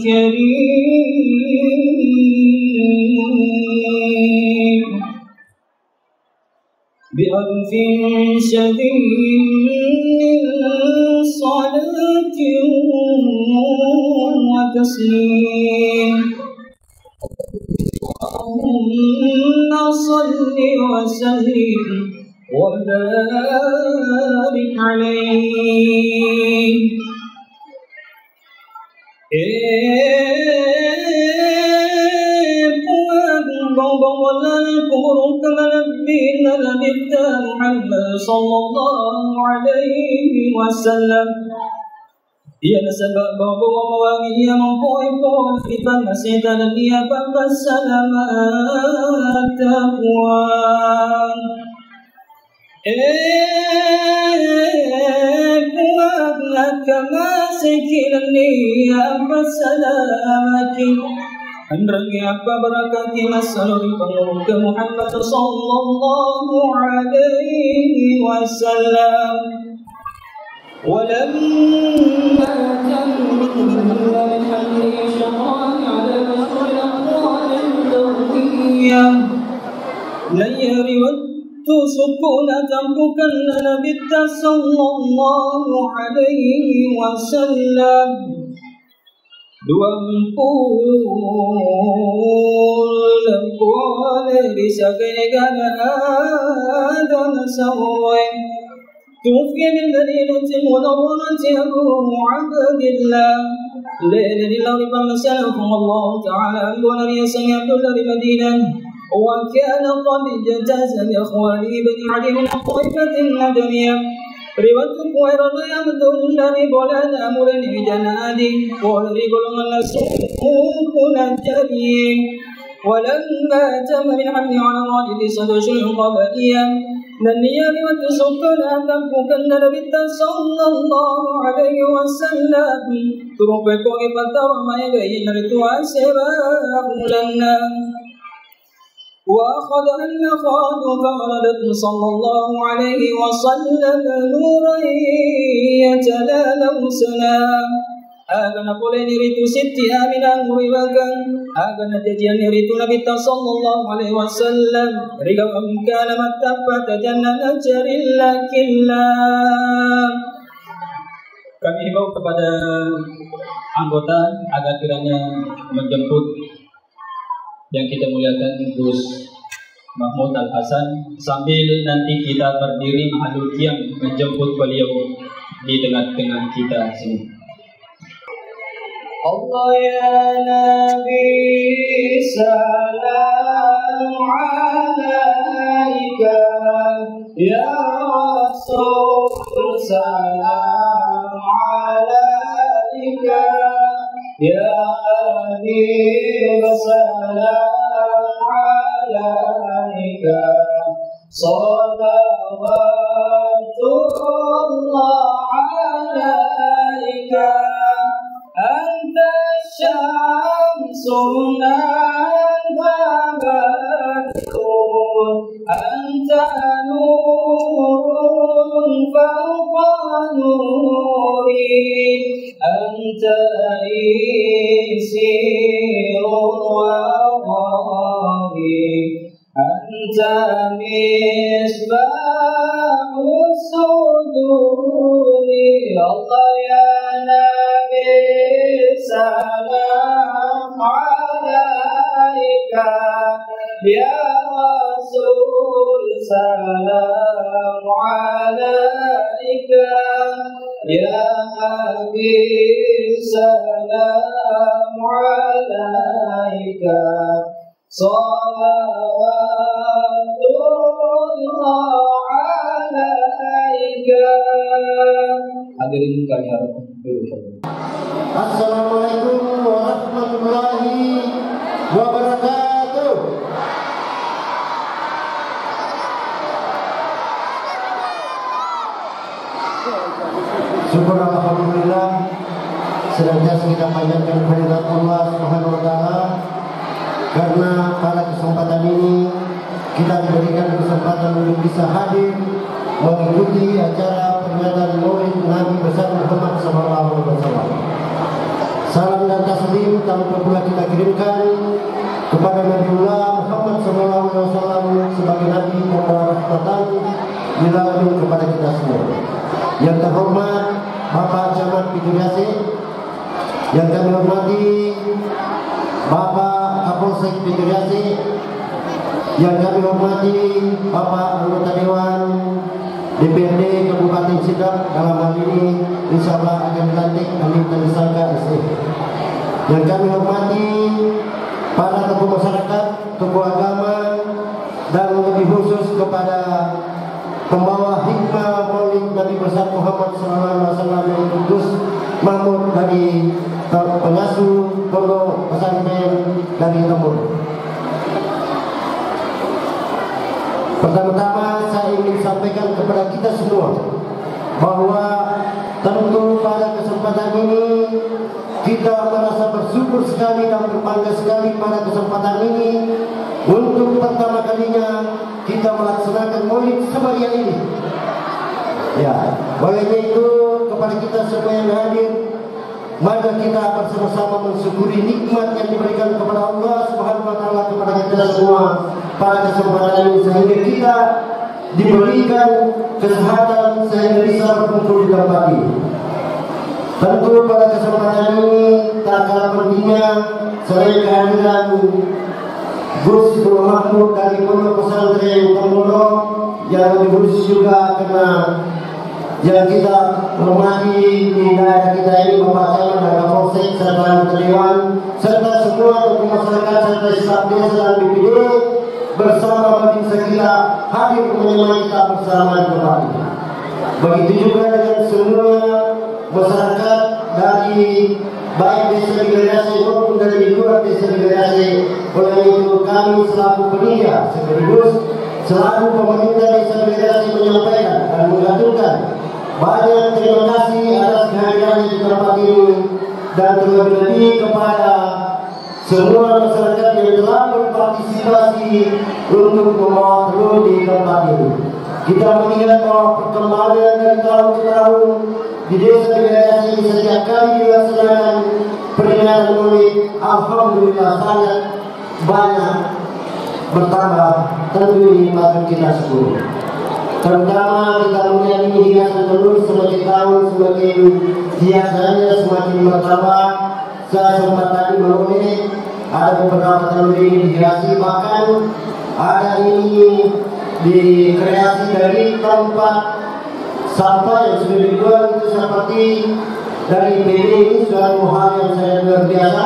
كريم بألف شديد من صلاة وتسليم اللهم صل وسلم وبارك عليه sallallahu alaihi wasallam. Ia sebab bahawa mewanginya mempoin-poin kita masih dan dia bangga selamat takuan. Buatlah kemasikinan dia bersalamatkan. Andrangi apa barakati masalul umur ke Muhammad sallallahu alaihi wasallam. ولما تم من حمله شقان على نصر الأقوال التوحية لن يرد سكونة بكنا نبت صلى الله عليه وسلم قول بسكنك آدم سوي توفي من مدينة منورة أبو عبد الله ليلة لله فمسلكم الله تعالى أنبونا ليسن عبد الله بمدينة وكان قد اجتاز بإخوانه بني علي من طائفة النجمية رواية غير عبد الله بولانا أمرني بجنادي ولرب من سوق الجريم ولما تم من حمل على راجل صدوش قبليا ننيا وتسكنا تنفك النبي صلى الله عليه وسلم تربك وفتر ما يبين رتوى سباب لنا وأخذها النخاد فولدت صلى الله عليه وسلم نورا يتلالى سلام أغنى قولين ريتو ستها من أمر وكان أغنى تجيان ريتو نبي صلى الله عليه وسلم ريو كان متفت جنة جرلا كلا. Kami himbau kepada anggota agar kiranya menjemput yang kita muliakan Gus Mahmud Al-Hasan sambil nanti kita berdiri mahadul qiyam menjemput beliau di tengah-tengah kita sini. Allah ya Nabi salam alaika ya Rasul salam alaika ya Habib salam alaika salawatullah alaika أنت الشمس أنت بدر أنت نور فوق نوري أنت إيسير وغابي أنت مصباح الصدور الله يا نبي سلام عليك alaika ya Rasul, salam alaika ya Habib, salam alaika salawatullah alaika. Hadirin kami harapkan dulu. Assalamualaikum warahmatullahi wabarakatuh. Syukur alhamdulillah, senantiasa kita panjatkan kehadirat Allah Subhanahu wa taala, karena pada kesempatan ini kita diberikan kesempatan untuk bisa hadir mengikuti acara peringatan Maulid Nabi besar Muhammad SAW. Salam dan taslim tanpa pula kita kirimkan kepada Nabiullah Muhammad SAW sebagai Nabi membawa rahmatan lil alamin kepada kita semua. Yang terhormat Bapak Camat Pituryase, yang kami hormati Bapak Kapolsek Pituryase, yang kami hormati Bapak anggota Dewan DPRD Kabupaten Sidrap, dalam hal ini insya Allah akan dilantik Amin Tanisaka SE. Yang kami hormati para tokoh masyarakat, tokoh agama, dan lebih khusus kepada pembawa hikmah Maulid Nabi besar Muhammad SAW yang Gus Mahmud dari pengasuh pondok pesantren dari Rembur. Pertama-tama saya ingin sampaikan kepada kita semua bahwa tentu pada kesempatan ini kita merasa bersyukur sekali dan berbangga sekali pada kesempatan ini untuk pertama kalinya kita melaksanakan Maulid semeriah ini. Ya, olehnya itu kepada kita semua yang hadir, mari kita bersama-sama mensyukuri nikmat yang diberikan kepada Allah Subhanahu wa taala kepada kita semua pada kesempatan ini, sehingga kita diberikan kesehatan sehingga bisa berkumpul di tempat ini. Tentu pada kesempatan ini tak kalah pentingnya selain kehadiran Gus Mahmud dari Pondok Pesantren Pondok, yang lebih khusus juga karena yang kita hormati di daerah kita ini Bapak Camat dan Kapolsek serta anggota Dewan serta semua tokoh masyarakat serta staf desa dan BPD bersama bangsa kita hadir menemani kita bersama di tempat ini. Begitu juga dengan semua masyarakat dari baik desa Bidadari maupun dari luar desa Bidadari. Oleh itu kami selaku penitia sekaligus selaku pemerintah desa Bidadari menyampaikan dan mengaturkan banyak terima kasih atas kehadiran di tempat ini, dan terlebih kepada semua masyarakat yang telah berpartisipasi untuk membawa telur di tempat ini. Kita melihat bahwa perkembangan dari tahun ke tahun di desa Bidadari ini setiap kali dilaksanakan peringatan Maulid, alhamdulillah sangat banyak bertambah. Tentu ini patut kita syukuri. Terutama kita melihat ini hiasan telur semakin tahun semakin hiasannya semakin bertambah. Saya sempat tadi menoleh ada beberapa telur ini dihiasi, bahkan ada ini dikreasi dari tempat sampah yang sudah dibuat itu seperti dari PD. Ini suatu hal yang saya luar biasa.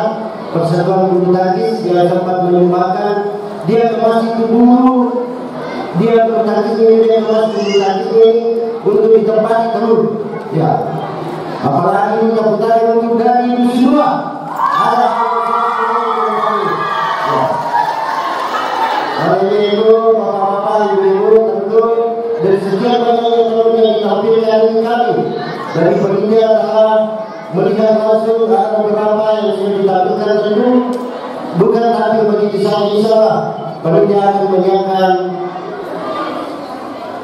Persatuan Bulu Tangkis dia sempat menyumbangkan, dia masih tubuh, dia bertangkis ini, dia masih bulu tangkis ini untuk ditempati telur. Ya, apalagi ini keputusan untuk dari itu semua ada oleh itu bapak-bapak, ibu-ibu, tentu dari sekian banyak telur yang ditampilkan kami dari penitia telah melihat langsung ada beberapa yang sudah ditampilkan. Tentu bukan tampil bagi saya, insyaallah penitia akan menyiapkan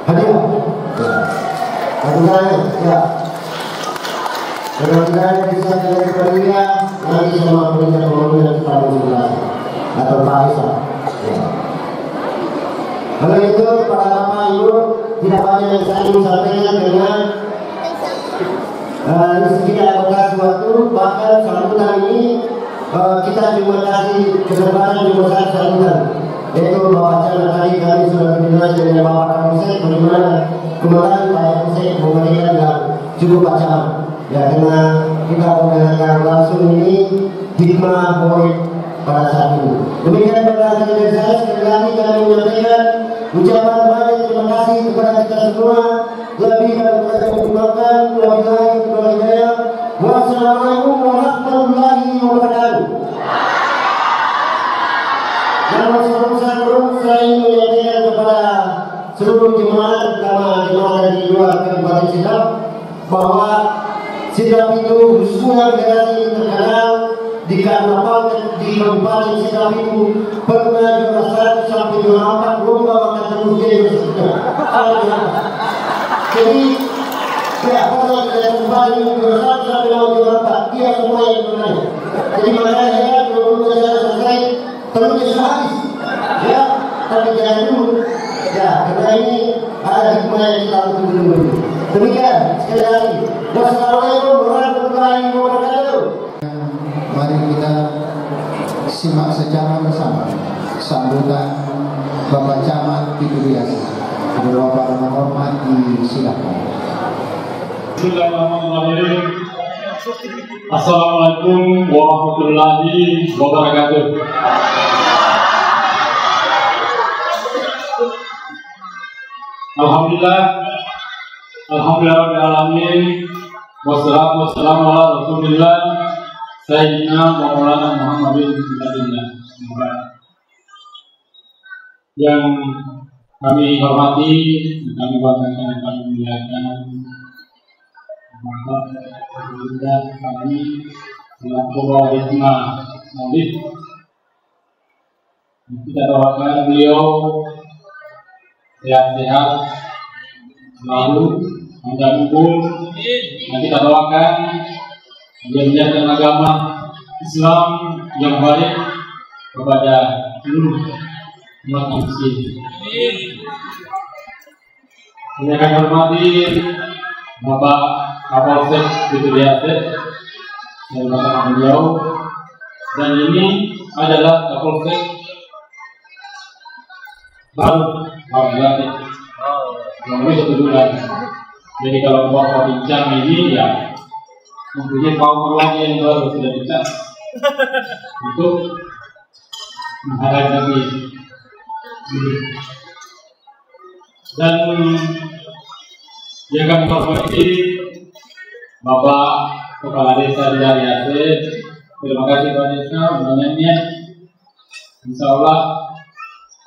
hadiah. Hadiahnya, ya. Mudah-mudahan bisa dari panitia nanti sama penitia pembangunan kita berjelas atau Pak Isa. Ya. Kalau itu para bapak ibu tidak banyak yang saya ingin sampaikan dengan ini sedikit ada bekas waktu, bahkan sambutan ini kita cuma kasih kesempatan cuma satu sambutan, yaitu Bapak Camat. Tadi kami sudah koordinasi dengan Bapak Kapolsek bagaimana kemarin Pak Kapolsek memberikan yang cukup Pak Camat. Ya, karena kita mendengarkan langsung ini hikmah poin pada saat ini. Demikian barangkali dari saya, sekali lagi kami menyampaikan ucapan banyak terima kasih kepada kita semua. Lebih daripada mengucapkan wassalamualaikum warahmatullahi wabarakatuh. Dan sebelum saya ingin menyampaikan kepada seluruh jemaat, terutama jemaat dari luar Kabupaten Sidrap, bahwa Sidrap itu khususnya generasi terkenal dikarenakan di Kabupaten Sidrap itu pernah juara 1 sampai juara 4 lomba makan telur jadi jadi ya pernah kita kembali juara 1 sampai juara 4 dia semua yang menang. Jadi makanya saya belum selesai telurnya sudah habis ya, tapi jangan dulu ya, karena ini ada hikmah yang kita harus tunggu. Demikian sekali lagi, wassalamualaikum warahmatullahi wabarakatuh. Mari kita simak secara bersama sambutan Bapak Camat Pitubiasa. Bapak dengan hormat disilakan. Bismillahirrahmanirrahim. Assalamualaikum warahmatullahi wabarakatuh. Alhamdulillah, alhamdulillah alamin. Wassalatu wassalamu ala Rasulillah Sayyidina Maulana Muhammadin Rasulullah. Yang kami hormati, kami banggakan, kami muliakan kami selaku hikmah maulid. Kita doakan beliau sehat-sehat selalu, panjang umur, dan kita doakan dia menjalankan agama Islam yang baik kepada seluruh umat manusia. Saya akan hormati Bapak Kapolsek Pitubiasa dan bersama beliau, dan ini adalah Kapolsek baru dilatih lebih 1 bulan. Jadi kalau Bapak bincang ini ya mempunyai power lagi yang baru sudah dicas untuk menghadapi lagi. Dan yang kami hormati Bapak Kepala Desa di Ariase, terima kasih Pak Desa undangannya. Insya Allah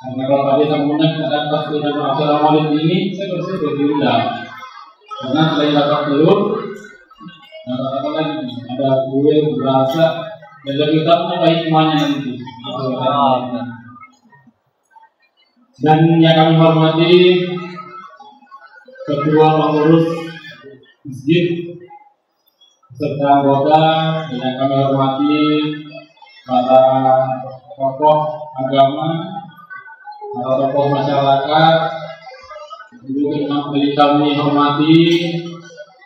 karena kalau Pak Desa mengundang pada pasti dalam acara maulid ini, saya bersyukur diundang. Karena selain dapat telur, dapat apa lagi? Ada kue, berasa, dan lebih utama hikmahnya nanti. Dan yang kami hormati Ketua Pengurus Masjid serta anggota, dan yang kami hormati para tokoh agama, para tokoh masyarakat, juga kami hormati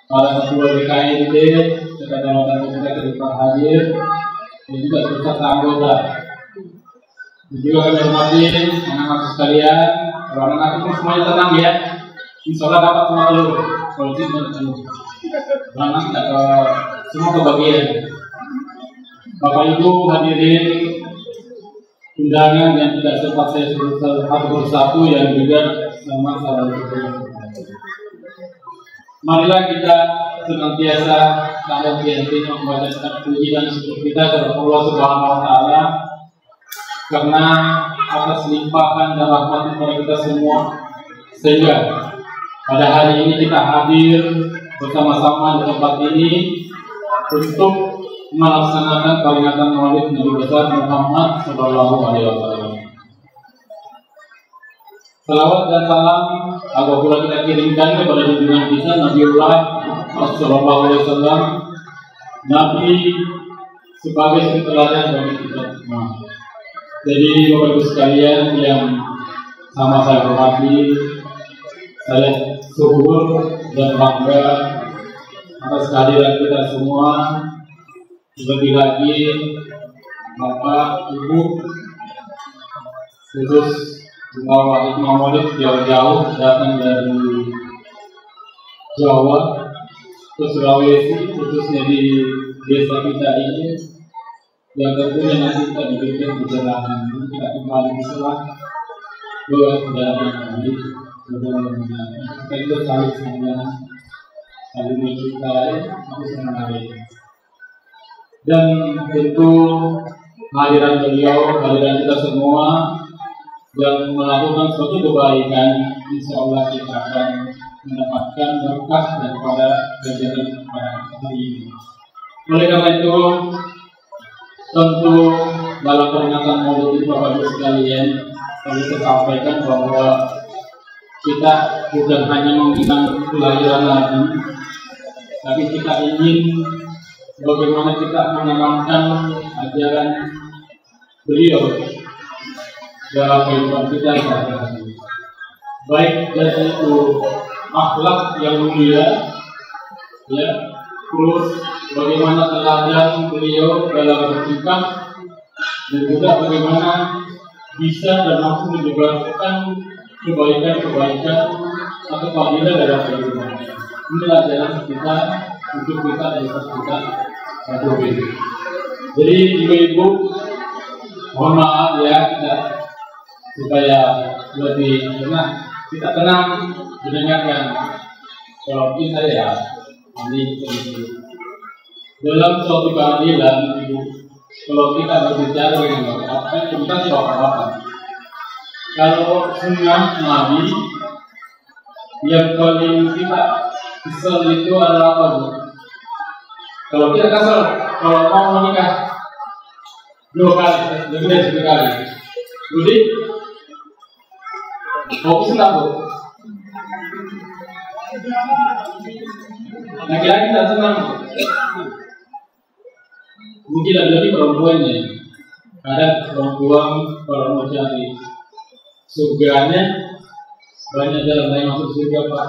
para ketua BKND serta jabatan kita terlibat hadir, dan juga serta anggota. Dan juga kami hormati anak-anak sekalian. Kalau anak-anak itu semuanya tenang ya, insya Allah dapat semua telur. Kalau tidak telur, anak semua kebagian. Bapak Ibu hadirin undangan yang tidak sempat saya sebut satu persatu yang juga sama saya. Marilah kita senantiasa tak henti membaca puji dan syukur kita kepada Allah Subhanahu Wa Taala, karena atas limpahan dan rahmat kepada kita semua, sehingga pada hari ini kita hadir bersama-sama di tempat ini untuk melaksanakan peringatan Maulid Nabi besar Muhammad Sallallahu Alaihi Wasallam. Salawat dan salam agar pula kita kirimkan kepada junjungan kita Nabiullah Sallallahu Alaihi Wasallam, Nabi sebagai teladan bagi kita semua. Jadi Bapak Ibu sekalian yang sama saya hormati, saya syukur dan bangga atas kehadiran kita semua. Lebih lagi Bapak, Ibu, khusus bawa Hikmah Maulid jauh-jauh datang dari Jawa ke Sulawesi, khususnya di desa kita ini, yang tentunya nanti kita diberikan perjalanan kita kembali setelah dua perjalanan kami kita itu saling sayang, saling mencintai, saling mengenali. Dan tentu kehadiran beliau, kehadiran kita semua yang melakukan suatu kebaikan, insya Allah kita akan mendapatkan berkah daripada kejadian pada hari ini. Oleh karena itu, tentu dalam peringatan Maulid ini Bapak Ibu sekalian, kami sampaikan bahwa kita bukan hanya mengingat kelahiran Nabi, tapi kita ingin bagaimana kita mengamalkan ajaran beliau dalam kehidupan kita sehari-hari. Baik dari itu akhlak yang mulia, ya, terus bagaimana teladan beliau dalam bersikap, dan juga bagaimana bisa dan mampu menyebarkan kebaikan-kebaikan atau fadilah dalam kehidupan. Inilah jalan kita untuk kita dan kita satu ini. Jadi ibu-ibu, mohon maaf ya, kita supaya lebih kita tenang mendengarkan. Kalau kita ya, ini dalam suatu keadilan, ibu, kalau kita berbicara dengan apa, kita tidak apa-apa. Kalau sunnah Nabi yang paling kita kesel itu adalah apa? Kalau kita kesel, kalau mau menikah 2 kali, lebih dari 1 kali, jadi fokus nggak bu? Laki-laki tidak senang. Mungkin ada perempuannya. Kadang perempuan kalau mau cari surganya banyak jalan lain masuk surga Pak.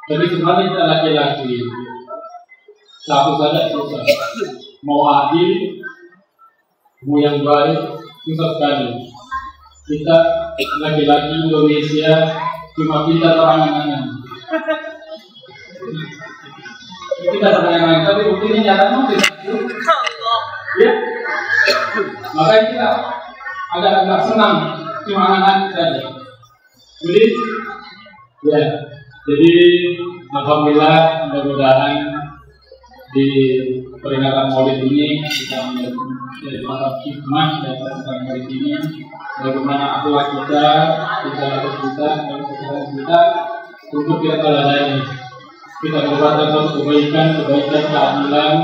Jadi sebenarnya kita laki-laki satu saja susah. Mau adil, mau yang baik susah sekali. Kita laki-laki Indonesia cuma kita terangan-angan. Kita terangan-angan, tapi buktinya nyatanya tidak. Ya, makanya kita agak senang cuma angan-angan saja. Jadi alhamdulillah, mudah-mudahan di peringatan Maulid ini kita mendapat hikmah dan peringatan Maulid ini bagaimana akhlak kita untuk kita teladani. Kita berbuat suatu kebaikan, keadilan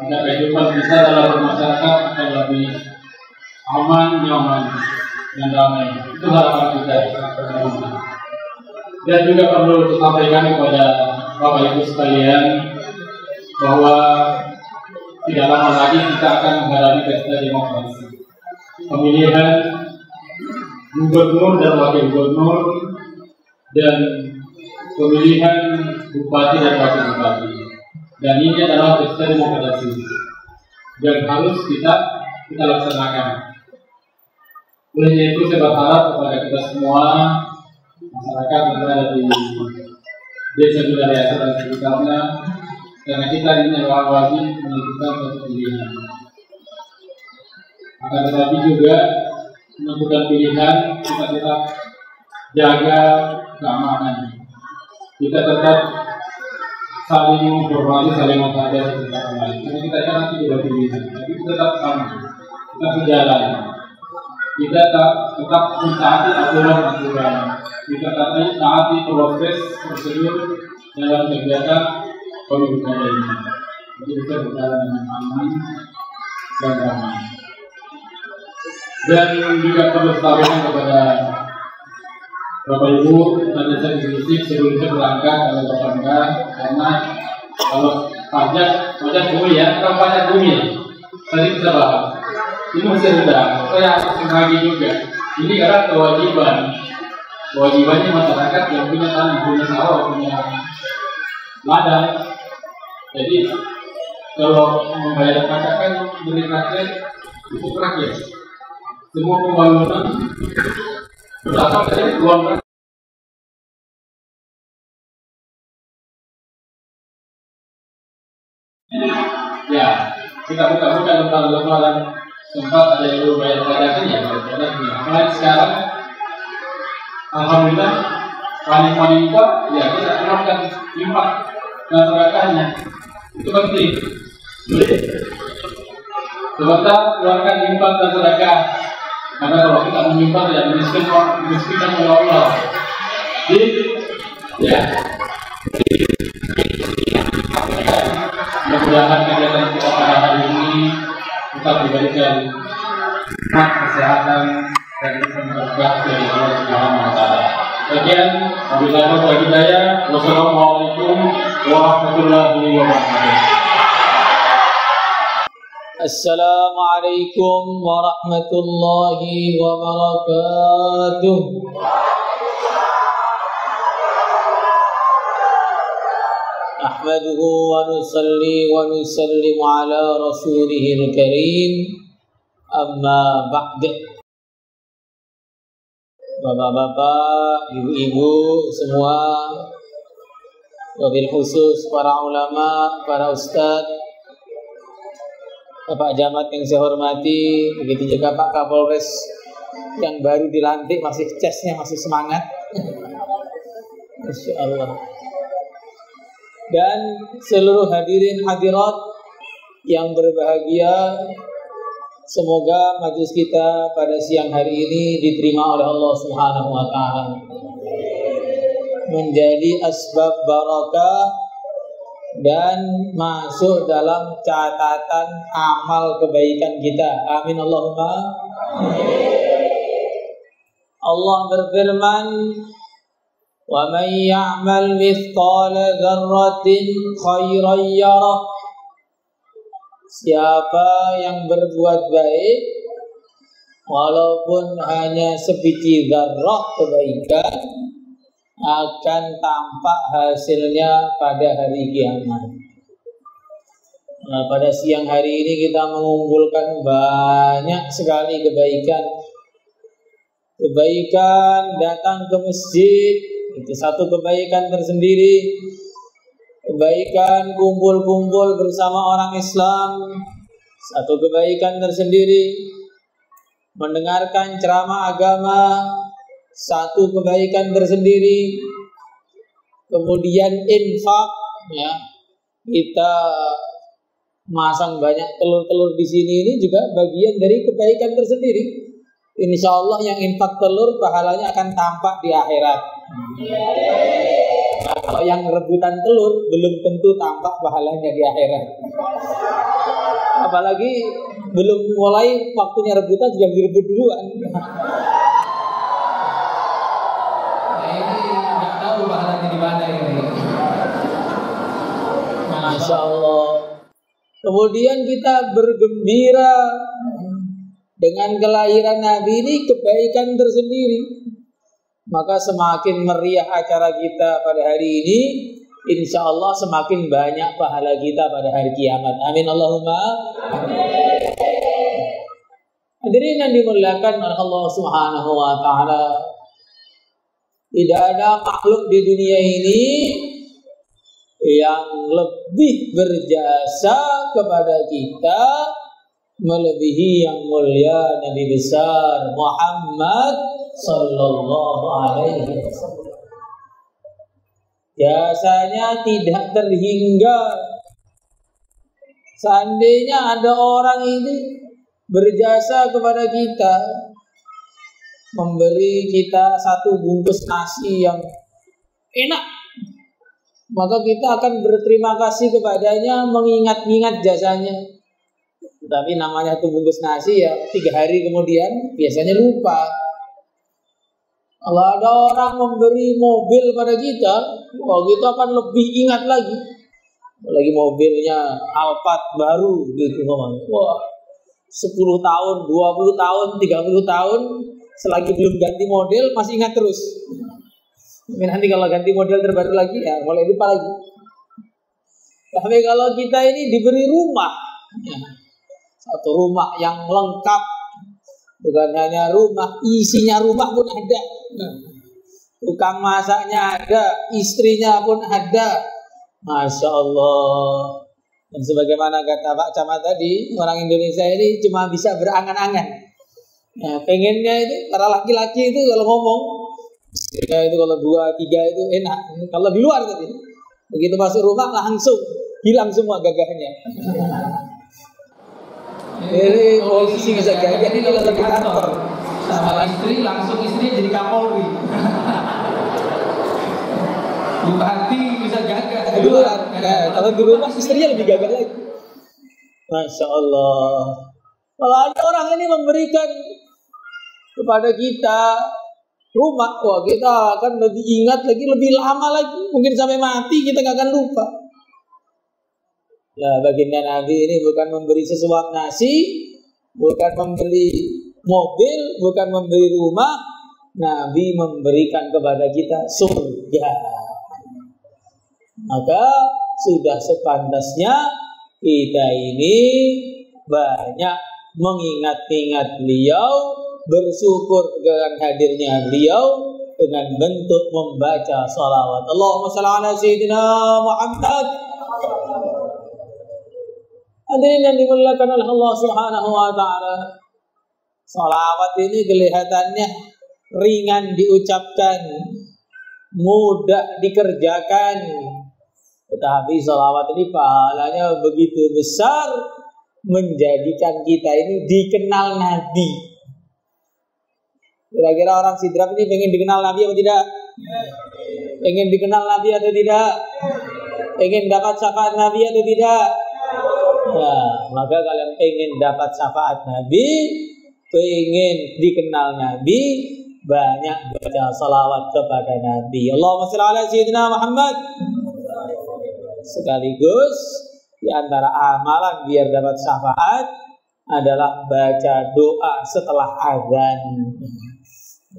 agar kehidupan kita dalam bermasyarakat akan lebih aman, nyaman, dan damai. Itu harapan kita. Dan juga perlu disampaikan kepada Bapak Ibu sekalian bahwa tidak lama lagi kita akan menghadapi pesta demokrasi, pemilihan gubernur dan wakil gubernur, dan pemilihan bupati dan wakil bupati. Dan ini adalah pesta demokrasi yang harus kita laksanakan. Oleh itu saya berharap kepada kita semua, masyarakat yang berada di desa Bidariasa dan sekitarnya, karena kita ini adalah wajib menentukan suatu pilihan. Akan tetapi juga menentukan pilihan, kita tetap jaga keamanan. Kita tetap saling menghormati, saling menghargai satu sama lain. Karena kita nanti tidak pilihan, tapi kita tetap sama, kita berjalan. Kita tetap mentaati aturan-aturan. Kita taati proses prosedur dalam kegiatan pemilihan ini. Jadi bisa berjalan dengan aman dan damai. Dan juga perlu sampaikan kepada Bapak Ibu, tadi saya kritik sebelum saya berangkat kalau berangkat, karena kalau pajak bumi ya, kalau pajak bumi tadi kita bahas. Ini masih rendah, saya harus menagih juga. Ini karena kewajibannya masyarakat yang punya tanah, punya sawah, punya ladang. Jadi Kalau membayar pajak kan beri rakyat untuk rakyat. Semua pembangunan berasal dari uang rakyat. Ya, kita buka-buka lembaga-lembaga sempat ada yang belum bayar pajaknya ya, mulai sekarang alhamdulillah paling ya kita terapkan infak dan sedekahnya. Itu penting. Sebentar keluarkan infak dan sedekah. Karena kalau kita menyumbang ya miskinkan oleh Allah. Jadi ya. Mudah-mudahan kegiatan kita pada hari ini tetap diberikan kesehatan dan berkah dari Allah Subhanahu wa taala. Sekian, wabillahi hidayah. Wassalamualaikum warahmatullahi wabarakatuh. Assalamualaikum warahmatullahi wabarakatuh. Ahmaduhu wa nusalli wa nusallimu ala rasulihil karim. Amma ba'd. Bapak-bapak, ibu-ibu semua, wabil khusus para ulama, para ustadz, Bapak Jamat yang saya hormati, begitu juga Pak Kapolres yang baru dilantik, masih chestnya masih semangat. Masya Allah. Dan seluruh hadirin hadirat yang berbahagia, semoga majelis kita pada siang hari ini diterima oleh Allah Subhanahu wa taala, menjadi asbab barakah dan masuk dalam catatan amal kebaikan kita. Amin Allahumma. Allah berfirman, "Wa man ya'mal mithqala dzarratin khairan yarah." Siapa yang berbuat baik walaupun hanya sebiji zarrah kebaikan, akan tampak hasilnya pada hari kiamat. Nah, pada siang hari ini kita mengumpulkan banyak sekali kebaikan. Kebaikan datang ke masjid, itu satu kebaikan tersendiri. Kebaikan kumpul-kumpul bersama orang Islam, satu kebaikan tersendiri. Mendengarkan ceramah agama, satu kebaikan tersendiri. Kemudian infak, ya, kita masang banyak telur-telur di sini, ini juga bagian dari kebaikan tersendiri. Insya Allah yang infak telur pahalanya akan tampak di akhirat. Kalau yang rebutan telur belum tentu tampak pahalanya di akhirat. Apalagi belum mulai waktunya rebutan sudah direbut duluan. Masya Allah. Kemudian kita bergembira dengan kelahiran Nabi, ini kebaikan tersendiri. Maka semakin meriah acara kita pada hari ini, insya Allah semakin banyak pahala kita pada hari kiamat. Amin Allahumma. Hadirin yang dimuliakan oleh Allah Subhanahu wa taala, tidak ada makhluk di dunia ini yang lebih berjasa kepada kita melebihi yang mulia Nabi besar Muhammad sallallahu alaihi wasallam. Jasanya tidak terhingga. Seandainya ada orang ini berjasa kepada kita, memberi kita satu bungkus nasi yang enak, maka kita akan berterima kasih kepadanya, mengingat-ingat jasanya. Tapi namanya satu bungkus nasi ya 3 hari kemudian biasanya lupa. Kalau ada orang memberi mobil pada kita, wah kita akan lebih ingat lagi. Lagi mobilnya Alphard baru gitu ngomong. Wah, 10 tahun, 20 tahun, 30 tahun selagi belum ganti model masih ingat terus. Nanti kalau ganti model terbaru lagi ya mulai lupa lagi. Tapi kalau kita ini diberi rumah, ya, satu rumah yang lengkap, bukan hanya rumah, isinya rumah pun ada, tukang masaknya ada, istrinya pun ada, Masya Allah. Dan sebagaimana kata Pak Camat tadi, orang Indonesia ini cuma bisa berangan-angan. Nah, pengennya itu para laki-laki itu kalau ngomong, ya itu kalau 2, 3 itu enak. Kalau di luar tadi, begitu masuk rumah langsung hilang semua gagahnya. Jadi polisi bisa gagah ini kalau di kantor sama istri, langsung istri jadi Kapolri. Bupati bisa gagah. Kalau di rumah istrinya lebih gagah lagi. Masya Allah. Kalau ada orang ini memberikan kepada kita rumah, wah kita akan lebih ingat lagi, lebih lama lagi. Mungkin sampai mati kita gak akan lupa. Nah, baginda Nabi ini bukan memberi sesuap nasi, bukan memberi mobil, bukan memberi rumah. Nabi memberikan kepada kita surga. Maka sudah sepantasnya kita ini banyak mengingat-ingat beliau, bersyukur dengan hadirnya beliau dengan bentuk membaca salawat. Allahumma shalli ala sayyidina Muhammad. Hadirin yang dimuliakan oleh Allah Subhanahu wa taala. Salawat ini kelihatannya ringan diucapkan, mudah dikerjakan. Tetapi salawat ini pahalanya begitu besar, menjadikan kita ini dikenal Nabi. Kira-kira orang Sidrap ini pengen dikenal Nabi atau tidak? Pengen dikenal Nabi atau tidak? Pengen dapat syafaat Nabi atau tidak? Ya, maka kalian pengen dapat syafaat Nabi, pengen dikenal Nabi, banyak baca salawat kepada Nabi. Allahumma shalli ala sayyidina Muhammad. Sekaligus di antara amalan biar dapat syafaat adalah baca doa setelah azan.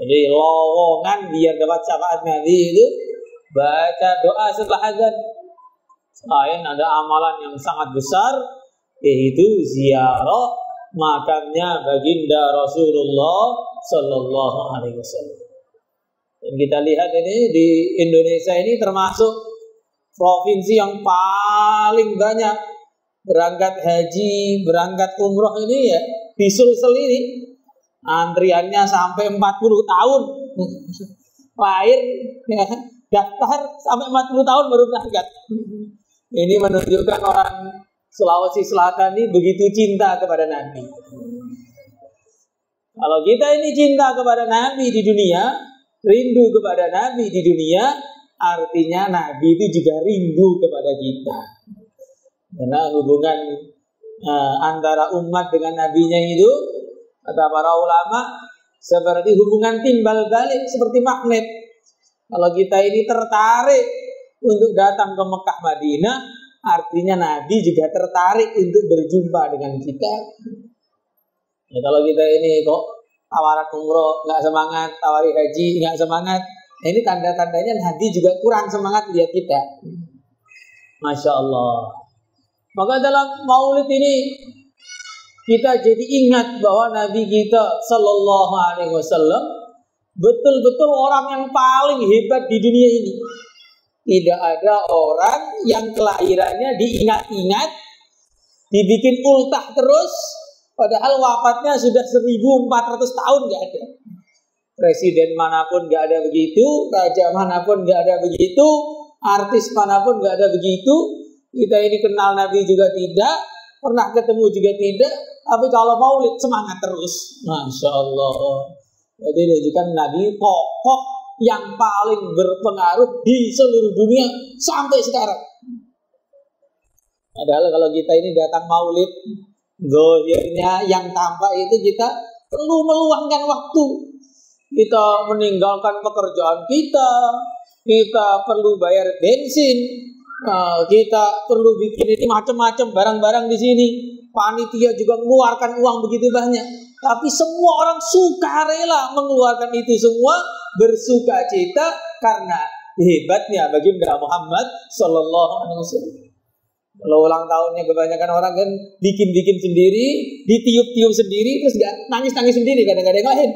Jadi lowongan biar dapat syafaat Nabi itu baca doa setelah azan. Selain ada amalan yang sangat besar, yaitu ziarah makamnya baginda Rasulullah Sallallahu Alaihi Wasallam. Dan kita lihat ini di Indonesia ini termasuk provinsi yang paling banyak berangkat haji, berangkat umroh ini ya di Sulsel ini. Antriannya sampai 40 tahun. Lahir ya, daftar sampai 40 tahun baru berangkat. Ini menunjukkan orang Sulawesi Selatan ini begitu cinta kepada Nabi. Kalau kita ini cinta kepada Nabi di dunia, rindu kepada Nabi di dunia, artinya Nabi itu juga rindu kepada kita. Karena hubungan antara umat dengan Nabinya itu, kata para ulama, seperti hubungan timbal balik, seperti magnet. Kalau kita ini tertarik untuk datang ke Mekah Madinah, artinya Nabi juga tertarik untuk berjumpa dengan kita. Ya, kalau kita ini kok tawaran umroh nggak semangat, tawari haji nggak semangat, nah ini tanda-tandanya Nabi juga kurang semangat lihat kita. Masya Allah. Maka dalam Maulid ini kita jadi ingat bahwa Nabi kita Sallallahu Alaihi Wasallam betul-betul orang yang paling hebat di dunia ini. Tidak ada orang yang kelahirannya diingat-ingat, dibikin ultah terus, padahal wafatnya sudah 1400 tahun nggak ada. Presiden manapun nggak ada begitu, raja manapun nggak ada begitu, artis manapun nggak ada begitu. Kita ini kenal Nabi juga tidak, pernah ketemu juga tidak, tapi kalau Maulid semangat terus, Masya Allah. Jadi menunjukkan Nabi tokoh yang paling berpengaruh di seluruh dunia sampai sekarang. Padahal kalau kita ini datang Maulid, zahirnya yang tampak itu kita perlu meluangkan waktu. Kita meninggalkan pekerjaan kita perlu bayar bensin, kita perlu bikin ini macam-macam barang-barang di sini. Panitia juga mengeluarkan uang begitu banyak. Tapi semua orang sukarela mengeluarkan itu semua, bersuka cita karena hebatnya baginda Muhammad Sallallahu Alaihi Wasallam. Kalau ulang tahunnya kebanyakan orang kan bikin-bikin sendiri, ditiup-tiup sendiri, terus nangis-nangis sendiri, kadang-kadang yang lain.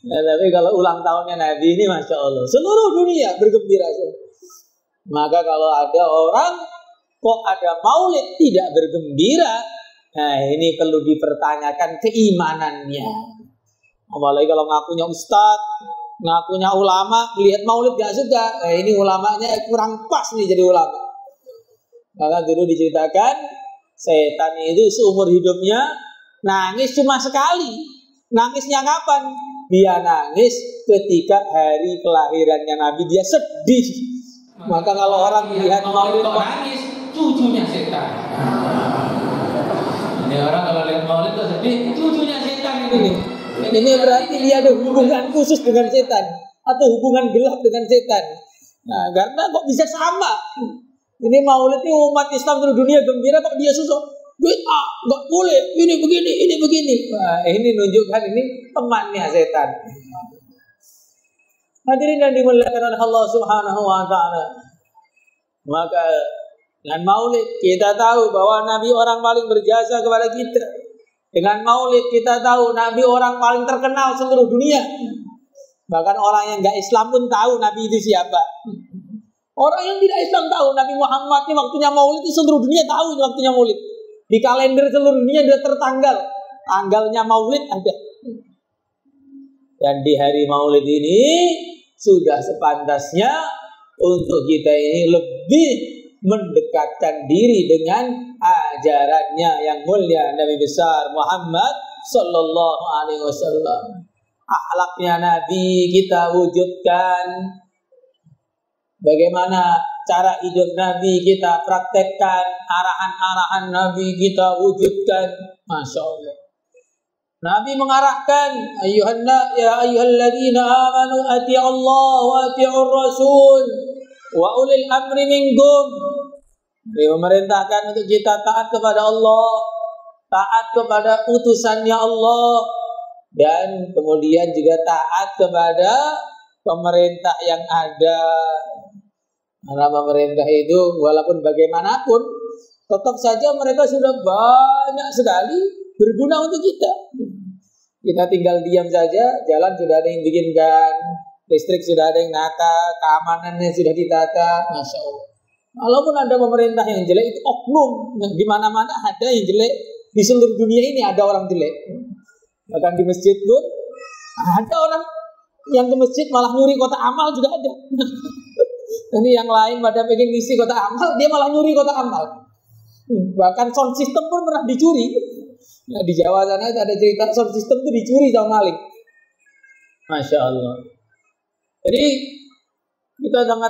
Nah, tapi kalau ulang tahunnya Nabi ini Masya Allah, seluruh dunia bergembira. Maka kalau ada orang kok ada maulid tidak bergembira, nah ini perlu dipertanyakan keimanannya. Apalagi kalau ngakunya ustadz, ngakunya ulama, lihat maulid gak suka, nah ini ulamanya kurang pas nih jadi ulama. Maka dulu diceritakan setan itu seumur hidupnya nangis cuma sekali. Nangisnya kapan? Dia nangis ketika hari kelahirannya Nabi, dia sedih. Maka kalau orang melihat maulid kok nangis, cucunya setan. Ini orang kalau lihat maulid kok sedih, cucunya setan itu. Ini berarti dia ada hubungan khusus dengan setan atau hubungan gelap dengan setan. Nah, karena kok bisa sama? Ini maulid ini umat Islam seluruh dunia gembira, kok dia susah? Nggak boleh, ini begini, ini begini. Nah, ini menunjukkan ini temannya setan. Hadirin yang dimuliakan oleh Allah Subhanahu wa taala. Maka dengan maulid kita tahu bahwa Nabi orang paling berjasa kepada kita. Dengan maulid kita tahu Nabi orang paling terkenal seluruh dunia. Bahkan orang yang enggak Islam pun tahu Nabi itu siapa. Orang yang tidak Islam tahu Nabi Muhammad ini waktunya maulid, itu seluruh dunia tahu ini waktunya maulid. Di kalender seluruh dunia sudah tertanggal. Tanggalnya maulid ada. Dan di hari maulid ini sudah sepantasnya untuk kita ini lebih mendekatkan diri dengan ajarannya yang mulia Nabi besar Muhammad sallallahu alaihi wasallam. Akhlaknya Nabi kita wujudkan. Bagaimana cara hidup Nabi kita praktekkan, arahan-arahan Nabi kita wujudkan. Masya Allah. Nabi mengarahkan, ya ayyuhalladzina amanu ati'u Allah wa ati'ur rasul wa ulil amri minkum. Dia memerintahkan untuk kita taat kepada Allah, taat kepada utusannya Allah, dan kemudian juga taat kepada pemerintah yang ada. Karena pemerintah itu walaupun bagaimanapun tetap saja mereka sudah banyak sekali berguna untuk kita. Kita tinggal diam saja, jalan sudah ada yang bikinkan, listrik sudah ada yang nata, keamanannya sudah ditata, Masya Allah. Walaupun ada pemerintah yang jelek, itu oknum. Di mana-mana ada yang jelek. Di seluruh dunia ini ada orang jelek. Bahkan di masjid pun ada orang yang ke masjid malah nyuri kotak amal juga ada. Ini yang lain pada pengen ngisi kotak amal, dia malah nyuri kotak amal. Bahkan sound system pun pernah dicuri. Nah, di Jawa sana ada cerita sound system itu dicuri sama maling. Masya Allah. Jadi kita sangat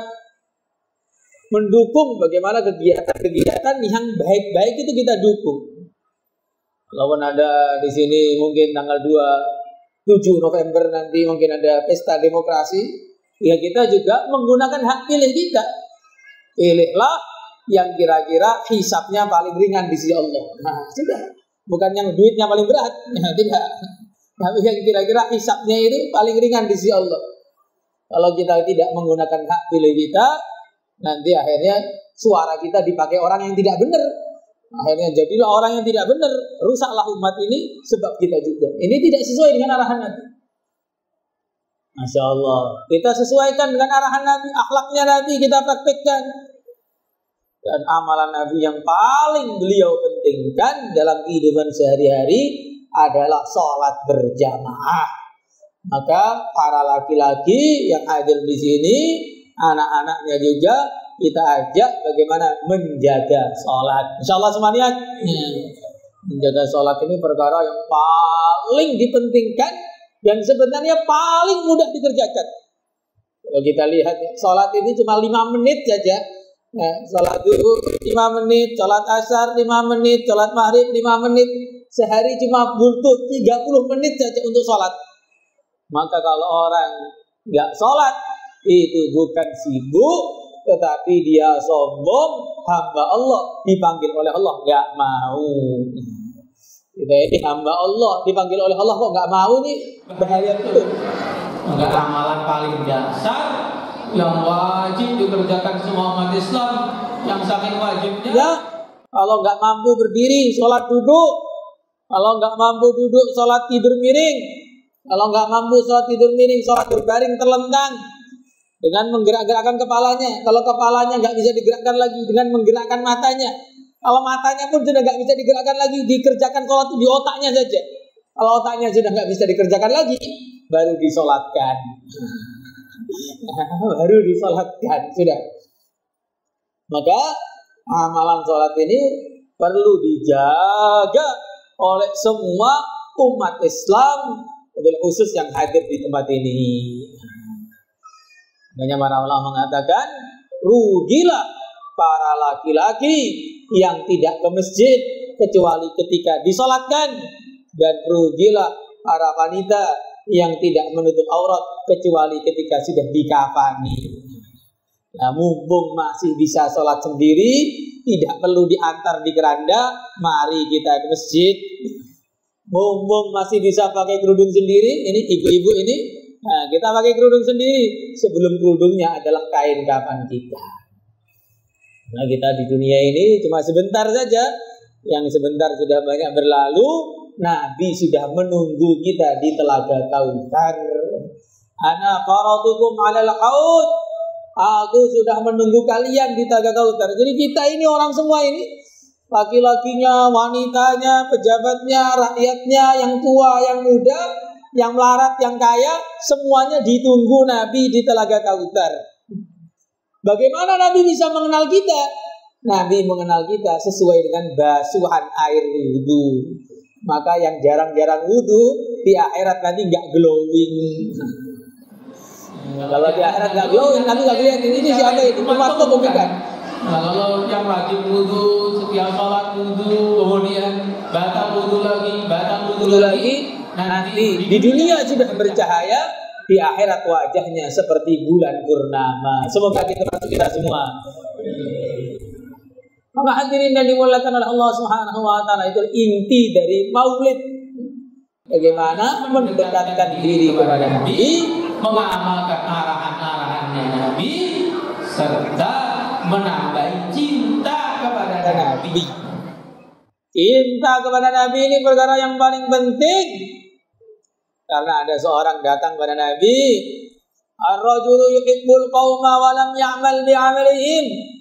mendukung bagaimana kegiatan-kegiatan yang baik-baik itu kita dukung. Walaupun ada di sini mungkin tanggal 7 November nanti mungkin ada pesta demokrasi, ya kita juga menggunakan hak pilih kita. Pilihlah yang kira-kira hisabnya paling ringan di sisi Allah. Nah, sudah. Bukan yang duitnya paling berat, nah, tidak. Tapi yang kira-kira hisabnya itu paling ringan di sisi Allah. Kalau kita tidak menggunakan hak pilih kita, nanti akhirnya suara kita dipakai orang yang tidak benar. Akhirnya jadilah orang yang tidak benar, rusaklah umat ini sebab kita juga. Ini tidak sesuai dengan arahan Nabi. Masya Allah. Kita sesuaikan dengan arahan Nabi, akhlaknya Nabi kita praktekkan. Dan amalan Nabi yang paling beliau pentingkan dalam kehidupan sehari-hari adalah sholat berjamaah. Maka para laki-laki yang hadir di sini, anak-anaknya juga kita ajak bagaimana menjaga sholat. Insya Allah semuanya menjaga sholat ini perkara yang paling dipentingkan dan sebenarnya paling mudah dikerjakan. Kalau kita lihat sholat ini cuma 5 menit saja. Nah, sholat zuhur 5 menit, sholat asar 5 menit, sholat maghrib 5 menit. Sehari cuma butuh 30 menit saja untuk sholat. Maka kalau orang nggak sholat, itu bukan sibuk, tetapi dia sombong, hamba Allah, dipanggil oleh Allah, nggak mau. Kita ini hamba Allah, dipanggil oleh Allah, kok nggak mau nih, bahaya betul. Maka amalan paling dasar yang wajib dikerjakan semua umat Islam yang saking wajibnya. Ya, kalau nggak mampu berdiri, sholat duduk. Kalau nggak mampu duduk, sholat tidur miring. Kalau nggak mampu sholat tidur miring, sholat berbaring terlentang dengan menggerak-gerakkan kepalanya. Kalau kepalanya nggak bisa digerakkan lagi, dengan menggerakkan matanya. Kalau matanya pun sudah nggak bisa digerakkan lagi, dikerjakan sholat itu di otaknya saja. Kalau otaknya sudah nggak bisa dikerjakan lagi, baru disolatkan. Baru disolatkan sudah. Maka amalan sholat ini perlu dijaga oleh semua umat Islam, wabil khusus yang hadir di tempat ini. Banyak para ulama mengatakan, rugilah para laki-laki yang tidak ke masjid kecuali ketika disolatkan, dan rugilah para wanita yang tidak menutup aurat kecuali ketika sudah dikafani. Nah, mumpung masih bisa sholat sendiri, tidak perlu diantar di keranda, mari kita ke masjid. Mumpung masih bisa pakai kerudung sendiri, ini ibu-ibu ini, nah, kita pakai kerudung sendiri. Sebelum kerudungnya adalah kain kafan kita. Nah, kita di dunia ini cuma sebentar saja. Yang sebentar sudah banyak berlalu. Nabi sudah menunggu kita di Telaga Kautsar. Ana qaratukum 'alal haud. Aku sudah menunggu kalian di Telaga Kautsar. Jadi kita ini orang semua ini, laki-lakinya, wanitanya, pejabatnya, rakyatnya, yang tua, yang muda, yang melarat, yang kaya, semuanya ditunggu Nabi di Telaga Kautsar. Bagaimana Nabi bisa mengenal kita? Nabi mengenal kita sesuai dengan basuhan air wudhu. Maka yang jarang-jarang wudhu di akhirat nanti nggak glowing. Kalau di akhirat nggak glowing, nanti nggak kelihatan ini siapa itu, termasuk bukan? Nah, kalau yang wajib wudhu, setiap sholat wudhu, kemudian batal wudhu lagi, nanti di dunia sudah bercahaya, di akhirat wajahnya seperti bulan purnama. Semoga kita masuk kita semua. Maka hadirin yang dimuliakan oleh Allah Subhanahu wa taala, itu inti dari Maulid. Bagaimana mendekatkan diri kepada Nabi, mengamalkan arahan-arahannya Nabi, serta menambah cinta kepada Nabi. Cinta kepada Nabi ini perkara yang paling penting. Karena ada seorang datang kepada Nabi, ar-rajulu yuhibbul qauma wa lam ya'mal bi'amalihim.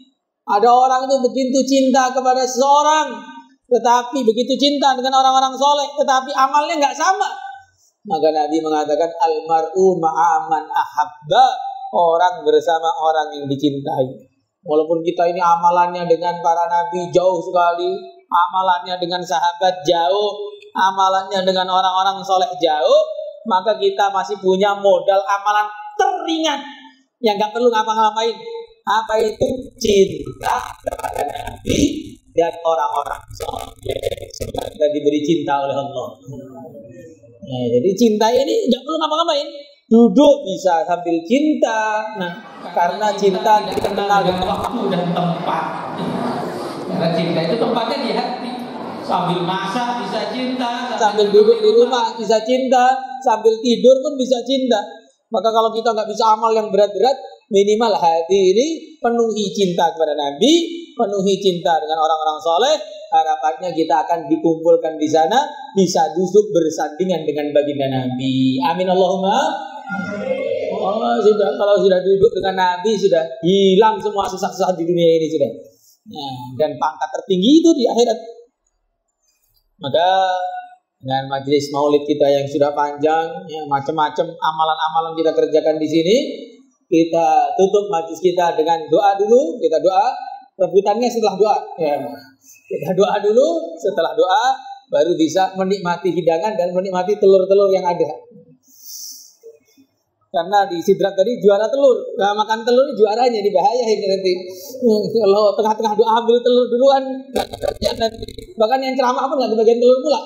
Ada orang itu begitu cinta kepada seseorang, tetapi begitu cinta dengan orang-orang soleh, tetapi amalnya nggak sama. Maka Nabi mengatakan, al-mar'u ma'aman ahabba. Orang bersama orang yang dicintai. Walaupun kita ini amalannya dengan para nabi jauh sekali, amalannya dengan sahabat jauh, amalannya dengan orang-orang soleh jauh, maka kita masih punya modal amalan teringat yang nggak perlu ngapa-ngapain. Apa itu? Cinta kepada Nabi dan orang-orang soleh. Kita diberi cinta oleh Allah. Nah, jadi cinta ini nggak perlu ngapa-ngapain. Duduk bisa sambil cinta. Nah, karena cinta dikenal dengan waktu dan tempat. Karena cinta itu tempatnya di hati. Sambil masak bisa cinta, sambil duduk di rumah bisa cinta, sambil tidur pun bisa cinta. Maka kalau kita nggak bisa amal yang berat-berat, minimal hati ini penuhi cinta kepada Nabi, penuhi cinta dengan orang-orang soleh. Harapannya kita akan dikumpulkan di sana, bisa duduk bersandingan dengan baginda Nabi. Amin Allahumma. Oh, sudah, kalau sudah duduk dengan Nabi, sudah hilang semua susah-susah di dunia ini sudah. Nah, dan pangkat tertinggi itu di akhirat. Maka dengan majelis maulid kita yang sudah panjang, ya, macam-macam amalan-amalan kita kerjakan di sini, kita tutup majelis kita dengan doa dulu. Kita doa, rebutannya setelah doa. Ya. Kita doa dulu, setelah doa baru bisa menikmati hidangan dan menikmati telur-telur yang ada. Karena di Sidrat tadi juara telur, nah, makan telur juaranya ini bahaya ini nanti. Kalau tengah-tengah doa ambil telur duluan, bahkan yang ceramah pun nggak kebagian telur pula.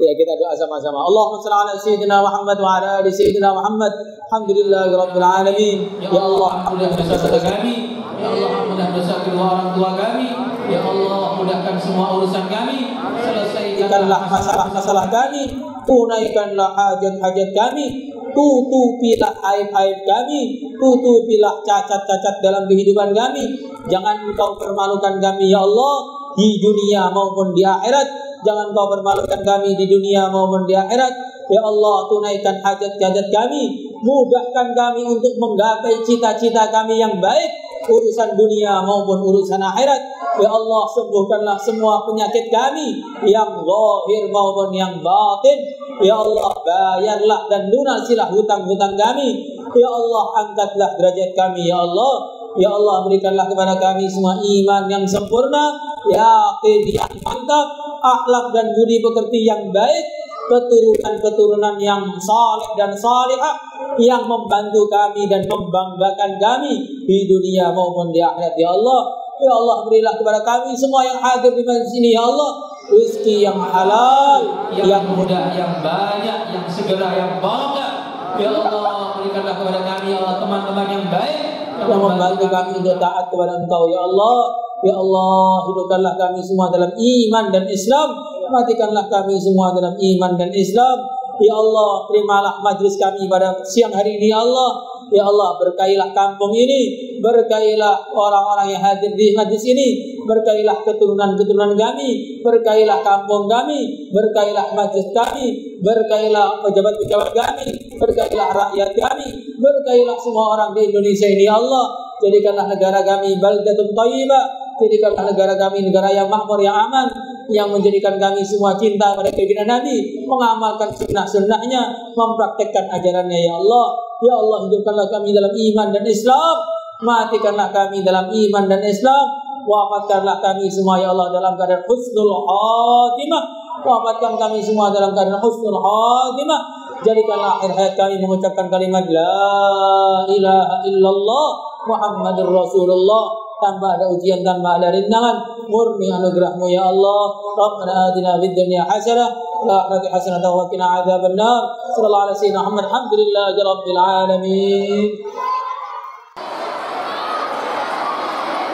Ya, kita doa sama-sama. Allahumma shalli ala sayyidina Muhammad wa ala ali sayyidina Muhammad. Alhamdulillahirabbil alamin. Ya Allah, mudahkan dosa kami. Ya Allah, mudahkan dosa kedua orang tua kami. Ya Allah, mudahkan semua urusan kami. Selesaikanlah masalah-masalah kami. Tunaikanlah hajat-hajat kami, tutupilah aib-aib kami, tutupilah cacat-cacat dalam kehidupan kami. Jangan Engkau permalukan kami ya Allah di dunia maupun di akhirat. Jangan Engkau permalukan kami di dunia maupun di akhirat. Ya Allah, tunaikan hajat-hajat kami, mudahkan kami untuk menggapai cita-cita kami yang baik, urusan dunia maupun urusan akhirat. Ya Allah, sembuhkanlah semua penyakit kami, yang zahir maupun yang batin. Ya Allah, bayarlah dan lunasilah hutang-hutang kami. Ya Allah, angkatlah derajat kami ya Allah. Ya Allah, berikanlah kepada kami semua iman yang sempurna, yakin yang mantap, akhlak dan budi pekerti yang baik, keturunan-keturunan yang saleh dan salihah, yang membantu kami dan membanggakan kami di dunia maupun di akhirat ya Allah. Ya Allah, berilah kepada kami semua yang hadir di majlis ini ya Allah, rezeki yang halal, yang mudah, yang banyak, yang segera, yang barakah. Ya Allah, berikanlah kepada kami ya Allah teman-teman yang baik, yang membantu kami untuk taat kepada Engkau ya Allah. Ya Allah, hidupkanlah kami semua dalam iman dan Islam, matikanlah kami semua dalam iman dan Islam. Ya Allah, terimalah majlis kami pada siang hari ini ya Allah. Ya Allah, berkailah kampung ini, berkailah orang-orang yang hadir di majlis ini, berkailah keturunan-keturunan kami, berkailah kampung kami, berkailah majlis kami, berkailah pejabat-pejabat kami, berkailah rakyat kami, berkailah semua orang di Indonesia ini ya Allah. Jadikanlah negara kami baldatun thayyibah, jadikanlah negara kami negara yang makmur, yang aman, yang menjadikan kami semua cinta pada keinginan Nabi, mengamalkan sunnah-sunnahnya, mempraktekkan ajarannya ya Allah. Ya Allah, hidupkanlah kami dalam iman dan Islam, matikanlah kami dalam iman dan Islam, wafatkanlah kami semua ya Allah dalam keadaan husnul khatimah, wafatkan kami semua dalam keadaan husnul khatimah. Jadikanlah akhir hayat kami mengucapkan kalimat la ilaha illallah Muhammadur Rasulullah, tanpa ada ujian, tanpa ada rintangan, murni anugerahmu ya Allah. Rabbana atina fid dunya hasanah wa fil akhirati hasanah wa qina adzabannar. Sallallahu alaihi wasallam Muhammad, alhamdulillahi rabbil alamin.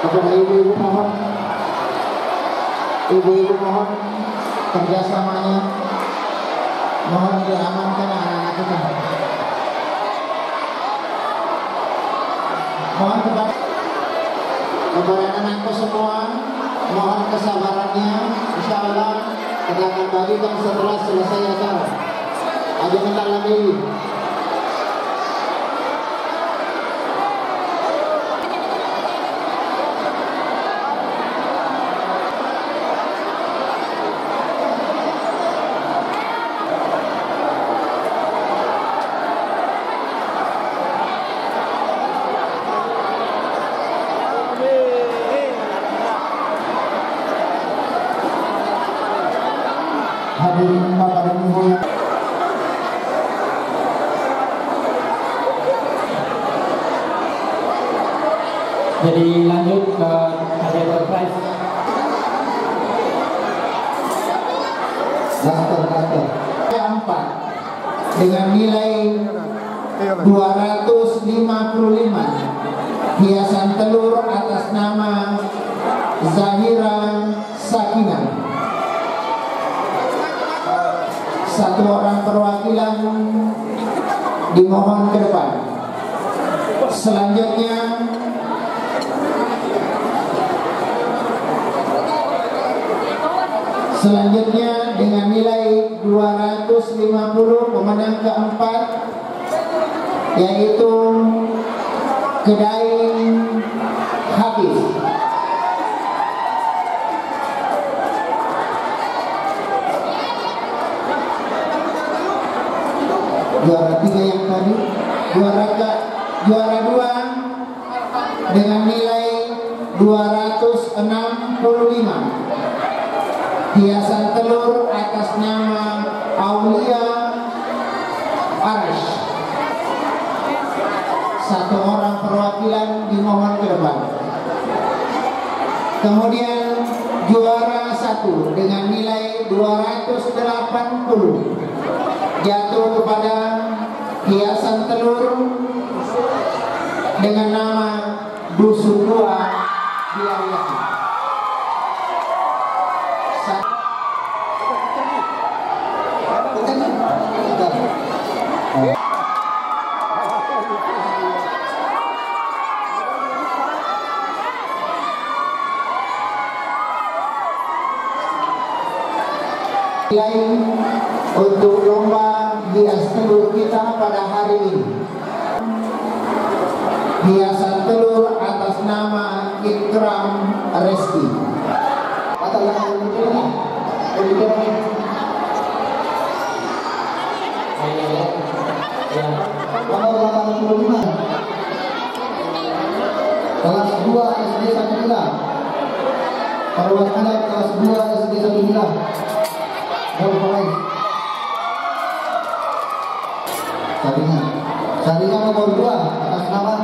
Kepada ibu-ibu mohon, ibu-ibu mohon kerjasamanya, mohon diamankan anak-anak kita. Mohon kepada anak-anakku semua, mohon kesabarannya. Insya Allah kita akan bagikan setelah selesai acara. Aja bentar lagi. Hadirin Bapak dan Ibu yang jadi lanjut ke hadiah surprise. Laster 4 dengan nilai 255 hiasan telur atas nama Zahira Sakinah. Satu orang perwakilan dimohon ke depan. Selanjutnya dengan nilai 250 pemenang keempat yaitu Kedai Hafiz. Juara 3 yang tadi, juara 2 dengan nilai 265 hiasan telur atas nama Aulia Arash. Satu orang perwakilan dimohon ke depan. Kemudian juara 1 dengan nilai 280 jatuh kepada hiasan telur dengan nama Dusun 2 Biariasi. untuk lomba hias telur kita pada hari ini. Hiasan telur atas nama Ikram Reski. Kelas 2 SD 1 Bila. Perwakilan kelas 2 SD 1 Bila. Saringan nomor 2 atas nama